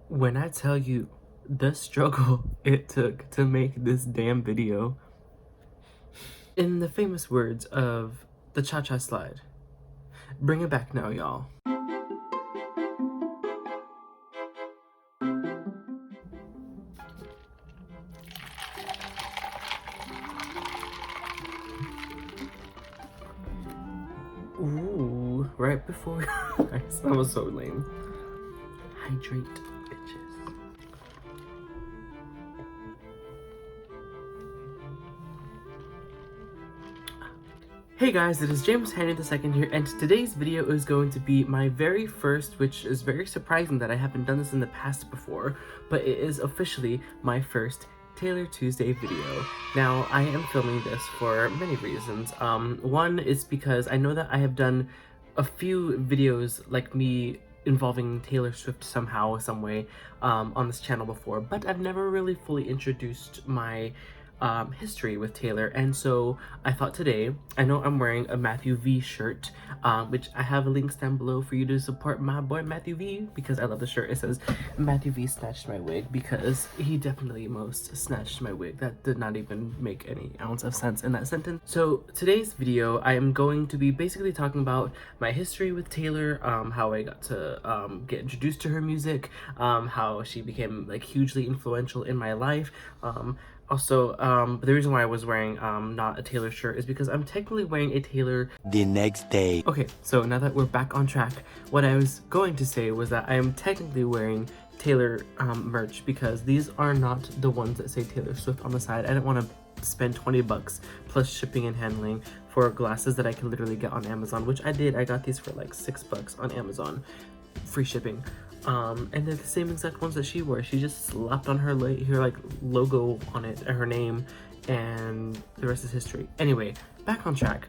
When I tell you the struggle it took to make this damn video, in the famous words of the Cha-Cha Slide, bring it back now, y'all. Ooh, right before that was so lame. Hydrate, bitches. Hey guys, it is James Henry II here, and today's video is going to be my very first, which is very surprising that I haven't done this in the past before, but it is officially my first Taylor Tuesday video. Now, I am filming this for many reasons. One is because I know that I have done a few videos like me involving Taylor Swift somehow, some way, on this channel before, but I've never really fully introduced my history with Taylor, and so I thought today, I know I'm wearing a Matthew V shirt, which I have links down below for you to support my boy Matthew V, because I love the shirt. It says, Matthew V snatched my wig, because he definitely most snatched my wig. That did not even make any ounce of sense in that sentence. So today's video, I am going to be basically talking about my history with Taylor, how I got to get introduced to her music, how she became like hugely influential in my life, also, the reason why I was wearing not a Taylor shirt is because I'm technically wearing a Taylor the next day. Okay, so now that we're back on track, what I was going to say was that I am technically wearing Taylor merch because these are not the ones that say Taylor Swift on the side. I didn't want to spend 20 bucks plus shipping and handling for glasses that I can literally get on Amazon, which I did. I got these for like 6 bucks on Amazon, free shipping. And they're the same exact ones that she wore. She just slapped on her like logo on it, her name, and the rest is history. Anyway, back on track.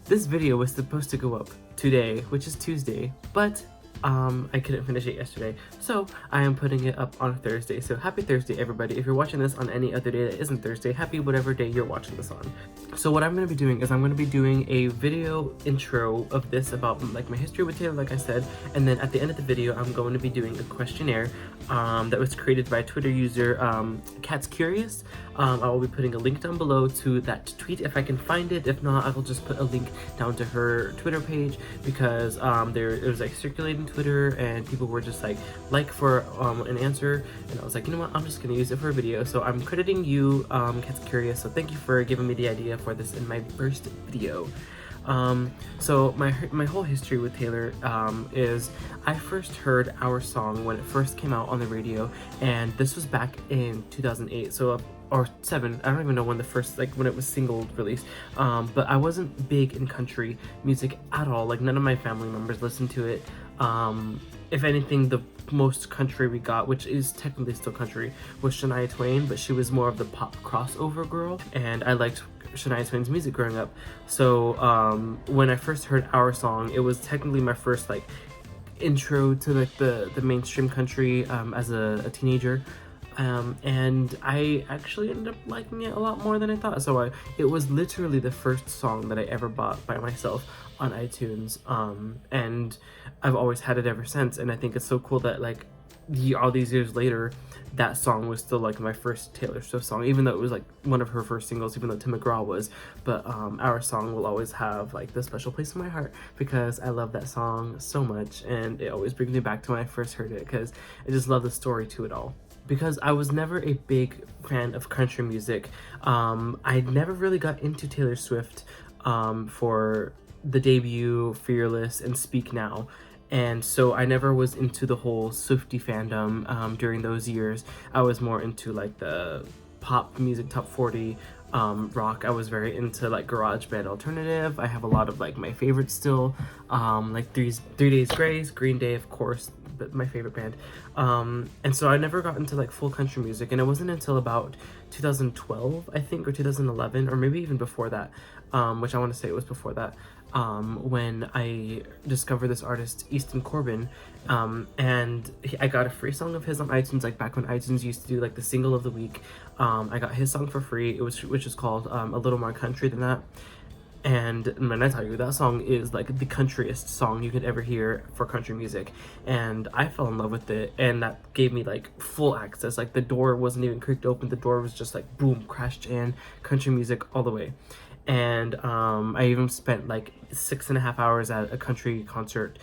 This video was supposed to go up today, which is Tuesday, but I couldn't finish it yesterday, so I am putting it up on Thursday. So happy Thursday, everybody. If you're watching this on any other day that isn't Thursday, happy whatever day you're watching this on. So what I'm going to be doing is I'm going to be doing a video intro of this about like my history with Taylor, like I said, and then at the end of the video I'm going to be doing a questionnaire that was created by Twitter user Cat's Curious. I will be putting a link down below to that tweet if I can find it. If not, I will just put a link down to her Twitter page, because it was like circulating Twitter and people were just like for an answer, and I was like, you know what, I'm just gonna use it for a video. So I'm crediting you, Cat's Curious, so thank you for giving me the idea for this in my first video. So my whole history with Taylor is I first heard Our Song when it first came out on the radio, and this was back in 2008, so or 7, I don't even know when the first, like when it was single released, but I wasn't big in country music at all. Like none of my family members listened to it. If anything, the most country we got, which is technically still country, was Shania Twain, but she was more of the pop crossover girl, and I liked Shania Twain's music growing up. So when I first heard Our Song, it was technically my first like intro to like the mainstream country as a teenager. And I actually ended up liking it a lot more than I thought. So it was literally the first song that I ever bought by myself on iTunes, and I've always had it ever since. And I think it's so cool that like all these years later, that song was still like my first Taylor Swift song, even though it was like one of her first singles, even though Tim McGraw was. But Our Song will always have like this special place in my heart because I love that song so much, and it always brings me back to when I first heard it, because I just love the story to it all. Because I was never a big fan of country music, I never really got into Taylor Swift for the debut, Fearless, and Speak Now. And so I never was into the whole Swiftie fandom during those years. I was more into like the pop music, top 40, rock. I was very into like garage band alternative. I have a lot of like my favorites still, like Three Days Grace, Green Day, of course, but my favorite band. And so I never got into like full country music, and it wasn't until about 2012, I think, or 2011, or maybe even before that, which I want to say it was before that, when I discovered this artist, Easton Corbin, and I got a free song of his on iTunes, like back when iTunes used to do like the single of the week. I got his song for free, which is called A Little More Country Than That. And when I tell you, that song is like the countryest song you could ever hear for country music. And I fell in love with it, and that gave me like full access. Like the door wasn't even creaked open, the door was just like boom, crashed in, country music all the way. And I even spent like 6.5 hours at a country concert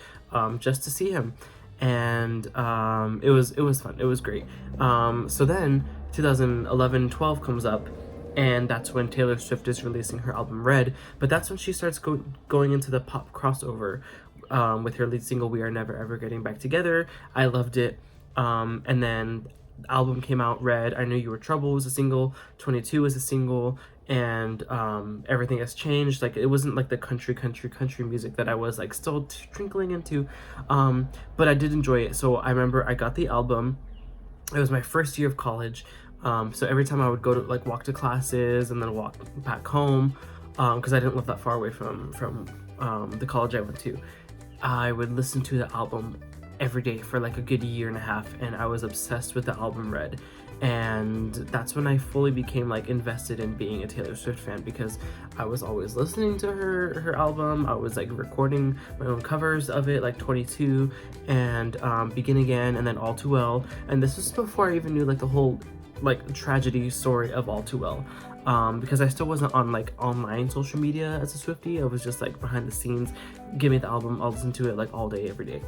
just to see him. And it was fun, it was great. So then 2011-12 comes up, and that's when Taylor Swift is releasing her album Red, but that's when she starts going into the pop crossover with her lead single We Are Never Ever Getting Back Together. I loved it. And then the album came out, Red. I Knew You Were Trouble was a single, 22 was a single, and Everything Has Changed. Like, it wasn't like the country music that I was like still trickling into, but I did enjoy it. So I remember I got the album. It was my first year of college. So every time I would go to like walk to classes and then walk back home, because I didn't live that far away from the college I went to, I would listen to the album every day for like a good year and a half, and I was obsessed with the album Red. And that's when I fully became like invested in being a Taylor Swift fan, because I was always listening to her album. I was like recording my own covers of it, like 22 and Begin Again, and then All Too Well. And this was before I even knew like the whole like tragedy story of All Too Well, because I still wasn't on like online social media as a Swiftie. I was just like behind the scenes. Give me the album, I'll listen to it like all day, every day.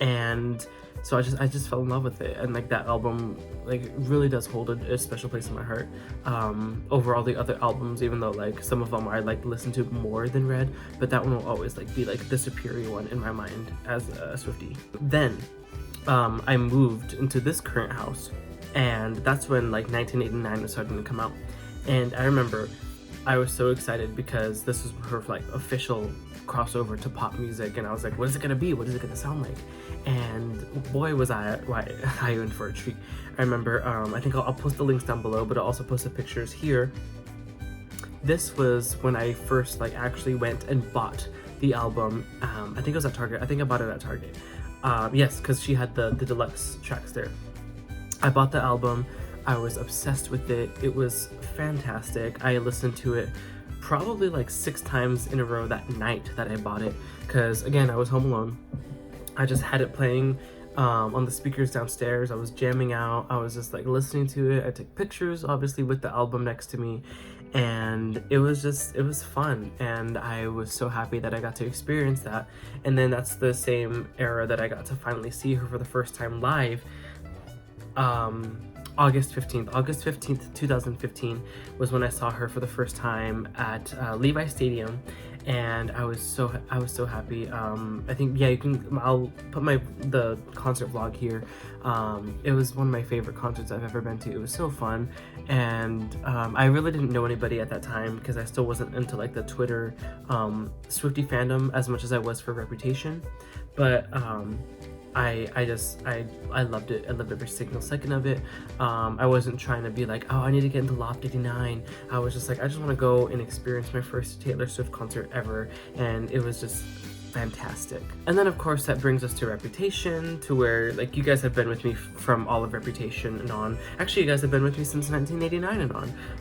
And so I just fell in love with it, and like that album like really does hold a special place in my heart over all the other albums, even though like some of them I like listen to more than Red, but that one will always like be like the superior one in my mind as a Swiftie. Then I moved into this current house, and that's when like 1989 was starting to come out. And I remember I was so excited because this was her like official crossover to pop music, and I was like, what is it gonna be? What is it gonna sound like? And boy, was I in for a treat. I remember, I think I'll post the links down below, but I'll also post the pictures here. This was when I first like actually went and bought the album. I think it was at Target. I think I bought it at Target. Yes, because she had the deluxe tracks there. I bought the album. I was obsessed with it. It was fantastic. I listened to it probably like 6 times in a row that night that I bought it, because again, I was home alone. I just had it playing on the speakers downstairs. I was jamming out. I was just like listening to it. I took pictures obviously with the album next to me, and it was fun, and I was so happy that I got to experience that. And then that's the same era that I got to finally see her for the first time live. August 15th, 2015 was when I saw her for the first time at Levi Stadium, and I was so happy. I think, yeah, I'll put the concert vlog here. It was one of my favorite concerts I've ever been to. It was so fun, and I really didn't know anybody at that time because I still wasn't into like the Twitter Swiftie fandom as much as I was for Reputation, but I loved it. I loved every single second of it. I wasn't trying to be like, oh, I need to get into Loft 89. I was just like, I just want to go and experience my first Taylor Swift concert ever, and it was just fantastic. And then of course that brings us to Reputation, to where like you guys have been with me from all of Reputation and on. Actually, you guys have been with me since 1989 and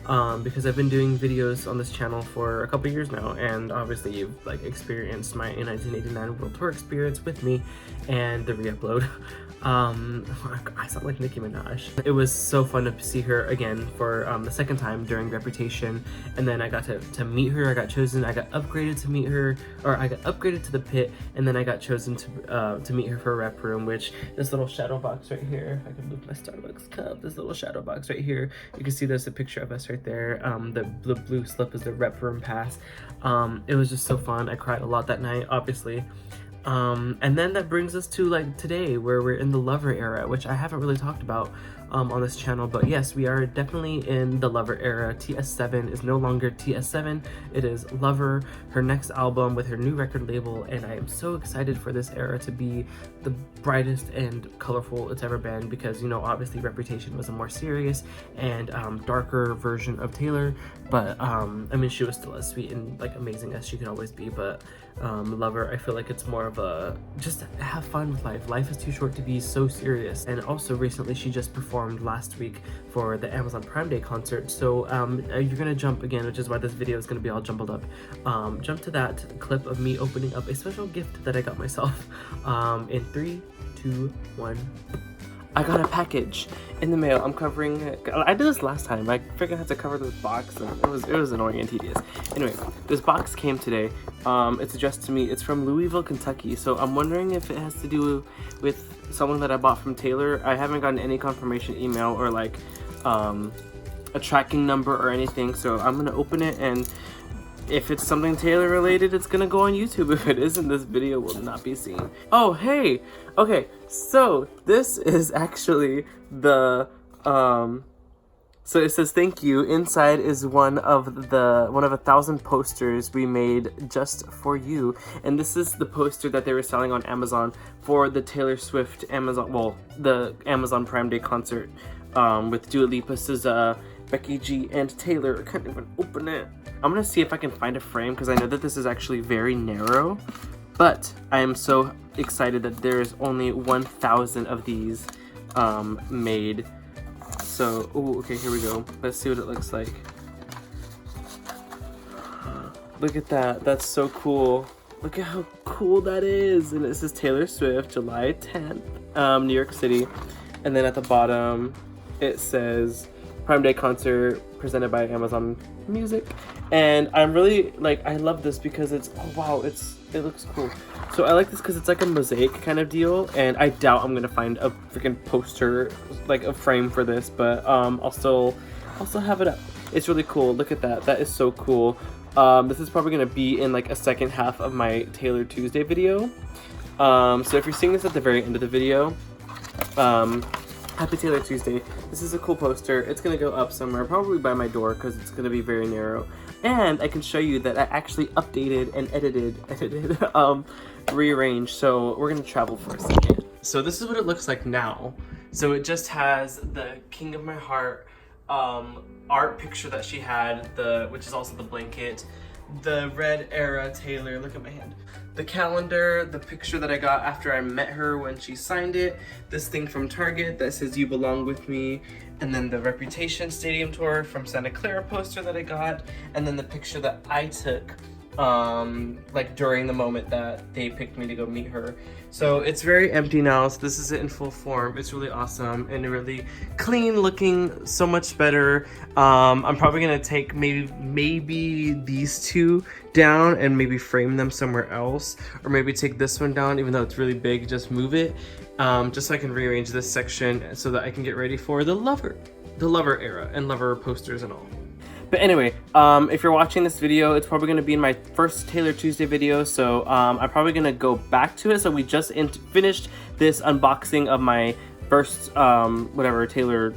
on, because I've been doing videos on this channel for a couple years now, and obviously you've like experienced my 1989 World Tour experience with me and the re-upload. I sound like Nicki Minaj. It was so fun to see her again for the second time during Reputation, and then I got to meet her. I got upgraded to meet her, or I got upgraded to the pit, and then I got chosen to meet her for a rep room, which this little shadow box right here, I can move my Starbucks cup, this little shadow box right here, you can see there's a picture of us right there. The blue slip is the rep room pass. It was just so fun. I cried a lot that night, obviously. And then that brings us to like today, where we're in the Lover era, which I haven't really talked about on this channel, but yes, we are definitely in the Lover era. TS7 is no longer TS7, it is Lover, her next album with her new record label, and I am so excited for this era to be the brightest and colorful it's ever been, because, you know, obviously Reputation was a more serious and darker version of Taylor, but I mean, she was still as sweet and like amazing as she can always be, but Lover, I feel like it's more of a just have fun with life. Life is too short to be so serious. And also recently she just performed performed last week for the Amazon Prime Day concert. So you're gonna jump again, which is why this video is gonna be all jumbled up. Jump to that clip of me opening up a special gift that I got myself. In 3, 2, 1. I got a package in the mail. I'm covering it. I did this last time. I figured I had to cover this box, and it was annoying and tedious. Anyway, this box came today. It's addressed to me. It's from Louisville, Kentucky. So I'm wondering if it has to do with someone that I bought from Taylor. I haven't gotten any confirmation email or like a tracking number or anything. So I'm gonna open it, and if it's something Taylor related, it's gonna go on YouTube. If it isn't, this video will not be seen. Oh, hey! Okay, so this is actually the, so it says thank you. Inside is one of 1,000 posters we made just for you. And this is the poster that they were selling on Amazon for the Taylor Swift the Amazon Prime Day concert with Dua Lipa, SZA, Becky G, and Taylor. I can't even open it. I'm gonna see if I can find a frame because I know that this is actually very narrow, but I am so excited that there's only 1,000 of these made. So, oh, okay, here we go. Let's see what it looks like. Look at that. That's so cool. Look at how cool that is. And it says Taylor Swift, July 10th, New York City. And then at the bottom, it says Prime Day concert presented by Amazon Music. And I'm really I love this because it's, oh wow, it looks cool. So I like this because it's like a mosaic kind of deal, and I doubt I'm gonna find a freaking poster, like a frame for this, but I'll still have it up. It's really cool. Look at that. That is so cool. This is probably gonna be in like a second half of my Taylor Tuesday video. So if you're seeing this at the very end of the video, happy Taylor Tuesday. This is a cool poster. It's gonna go up somewhere, probably by my door, because it's gonna be very narrow. And I can show you that I actually updated and edited, rearranged. So we're gonna travel for a second. So this is what it looks like now. So it just has the King of My Heart art picture that she had, which is also the blanket, the Red Era Taylor, look at my hand, the calendar, the picture that I got after I met her when she signed it, this thing from Target that says You Belong With Me, and then the Reputation Stadium Tour from Santa Clara poster that I got, and then the picture that I took like during the moment that they picked me to go meet her. So it's very empty now, so this is it in full form. It's really awesome and really clean looking, so much better. I'm probably gonna take maybe these two down and maybe frame them somewhere else, or maybe take this one down, even though it's really big, just move it, just so I can rearrange this section so that I can get ready for the Lover era and Lover posters and all. But anyway, if you're watching this video, it's probably going to be in my first Taylor Tuesday video, so I'm probably going to go back to it. So we just finished this unboxing of my first, Taylor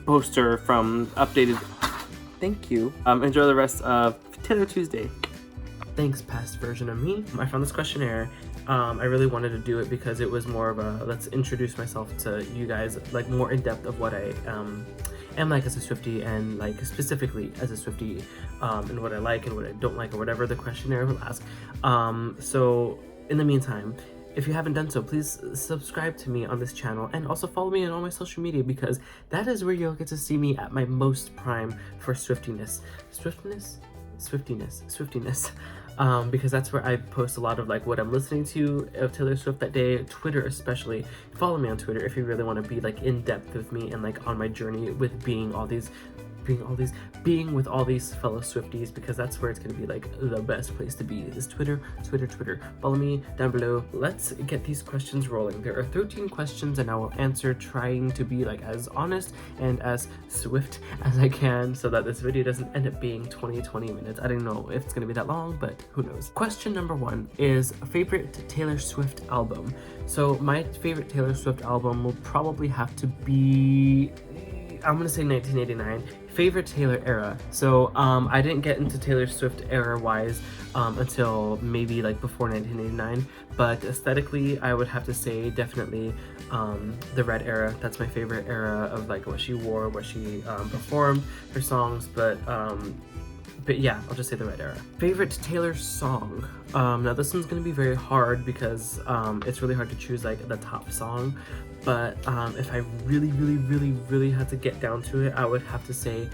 poster from updated. Thank you. Enjoy the rest of Taylor Tuesday. Thanks, past version of me. I found this questionnaire. I really wanted to do it because it was more of a, let's introduce myself to you guys, like more in depth of what I am like as a Swiftie, and like specifically as a Swiftie, and what I like and what I don't like, or whatever the questionnaire will ask. So in the meantime, if you haven't done so, please subscribe to me on this channel, and also follow me on all my social media, because that is where you'll get to see me at my most prime for Swiftiness. Because that's where I post a lot of like what I'm listening to of Taylor Swift that day. Twitter especially. Follow me on Twitter if you really want to be like in depth with me and like on my journey with being with all these fellow Swifties, because that's where it's gonna be like the best place to be, is Twitter. Follow me down below. Let's get these questions rolling. There are 13 questions, and I will answer trying to be like as honest and as swift as I can, so that this video doesn't end up being 20 minutes. I don't know if it's gonna be that long, but who knows. Question number 1 is favorite Taylor Swift album. So my favorite Taylor Swift album will probably have to be, I'm gonna say 1989. Favorite Taylor era. So I didn't get into Taylor Swift era wise until maybe like before 1989, but aesthetically I would have to say definitely the Red era. That's my favorite era of like what she wore, what she performed, her songs. But but yeah, I'll just say the red era. Favorite Taylor song. Now this one's gonna be very hard because it's really hard to choose like the top song, but if I really had to get down to it, I would have to say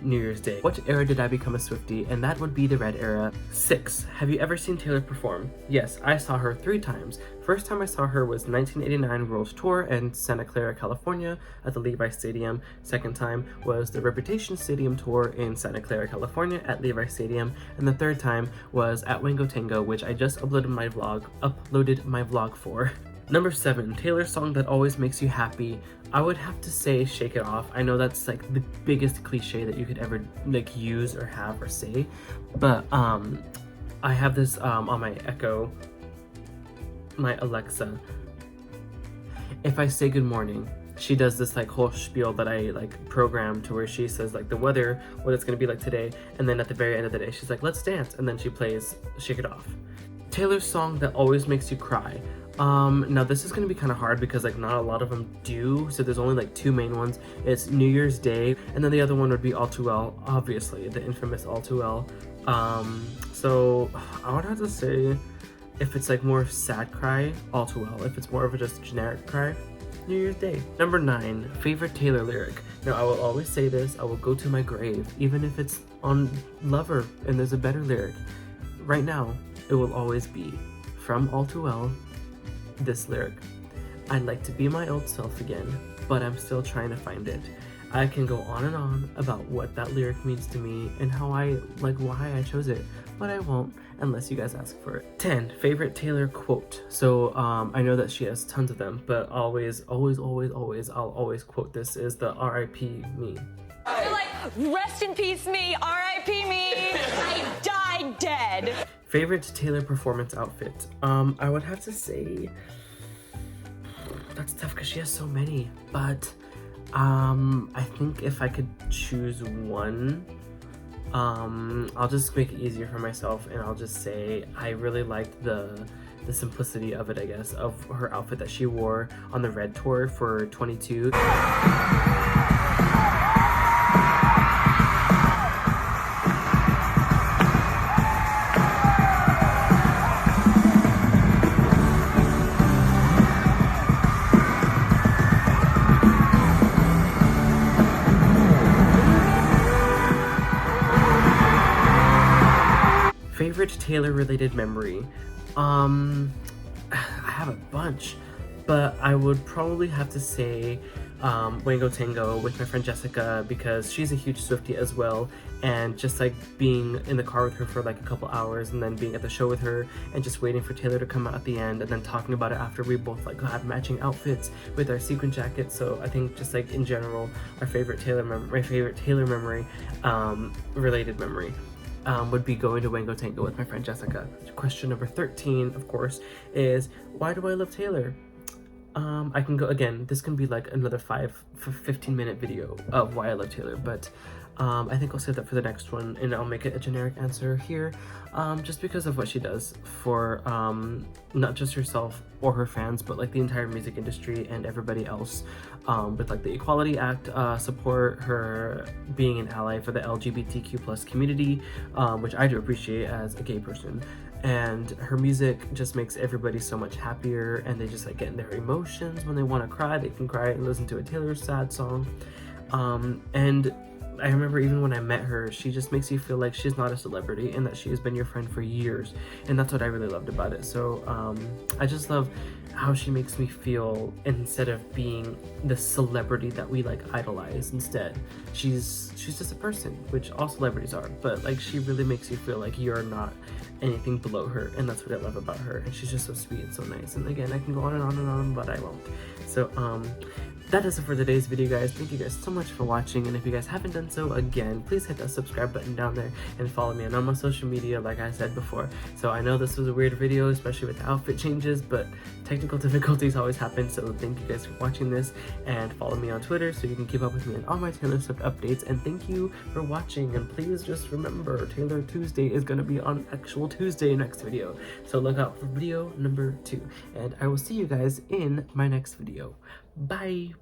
New Year's Day. What era did I become a Swiftie? And that would be the red era. 6. Have you ever seen Taylor perform? Yes, I saw her 3 times. First time I saw her was 1989 World Tour in Santa Clara, California at the Levi Stadium. Second time was the Reputation Stadium Tour in Santa Clara, California at Levi Stadium. And the third time was at Wango Tango, which I just uploaded my vlog for. Number 7, Taylor's song that always makes you happy. I would have to say Shake It Off. I know that's like the biggest cliche that you could ever like use or have or say, but I have this on my Echo, my Alexa. If I say good morning, she does this like whole spiel that I like programmed to where she says like the weather, what it's gonna be like today, and then at the very end of the day she's like, let's dance, and then she plays Shake It Off. Taylor's song that always makes you cry. Now this is gonna be kind of hard because like not a lot of them do, so there's only like 2 main ones. It's New Year's Day, and then the other one would be All Too Well, obviously, the infamous All Too Well. So I would have to say, if it's like more sad cry, All Too Well. If it's more of a just generic cry, New Year's Day. Number 9, favorite Taylor lyric. Now I will always say this, I will go to my grave, even if it's on Lover and there's a better lyric. Right now, it will always be from All Too Well, this lyric. I'd like to be my old self again, but I'm still trying to find it. I can go on and on about what that lyric means to me and how why I chose it, but I won't unless you guys ask for it. 10, favorite Taylor quote. So I know that she has tons of them, but I'll always quote this, is the R.I.P. me. You're like, rest in peace me, R.I.P. me, I died dead. Favorite Taylor performance outfit. I would have to say, that's tough because she has so many, but I think if I could choose one, I'll just make it easier for myself and I'll just say I really liked the simplicity of it, I guess, of her outfit that she wore on the Red Tour for 22. Favorite Taylor related memory. I have a bunch, but I would probably have to say Wango Tango with my friend Jessica, because she's a huge Swiftie as well, and just like being in the car with her for like a couple hours and then being at the show with her and just waiting for Taylor to come out at the end and then talking about it after we both like had matching outfits with our sequin jackets. So I think just like in general, my favorite Taylor memory related memory would be going to Wango Tango with my friend Jessica. Question number 13, of course, is why do I love Taylor? I can go again, this can be like another 15-minute video of why I love Taylor, but I think I'll save that for the next one and I'll make it a generic answer here, just because of what she does for not just herself or her fans, but like the entire music industry and everybody else, with like the Equality Act support, her being an ally for the LGBTQ+ community, which I do appreciate as a gay person. And her music just makes everybody so much happier, and they just like get in their emotions. When they want to cry, they can cry and listen to a Taylor sad song. And I remember even when I met her, she just makes you feel like she's not a celebrity and that she has been your friend for years, and that's what I really loved about it. So I just love how she makes me feel, instead of being the celebrity that we like idolize. Instead, she's just a person, which all celebrities are, but like she really makes you feel like you're not anything below her, and that's what I love about her. And she's just so sweet and so nice. And again, I can go on and on and on, but I won't. So that is it for today's video, guys. Thank you guys so much for watching, and if you guys haven't done so, again, please hit that subscribe button down there and follow me on all my social media, like I said before. So I know this was a weird video, especially with the outfit changes, but technical difficulties always happen, so thank you guys for watching this, and follow me on Twitter so you can keep up with me on all my Taylor Swift updates. And thank you for watching, and please just remember, Taylor Tuesday is going to be on actual Tuesday next video, so look out for video number 2, and I will see you guys in my next video. Bye!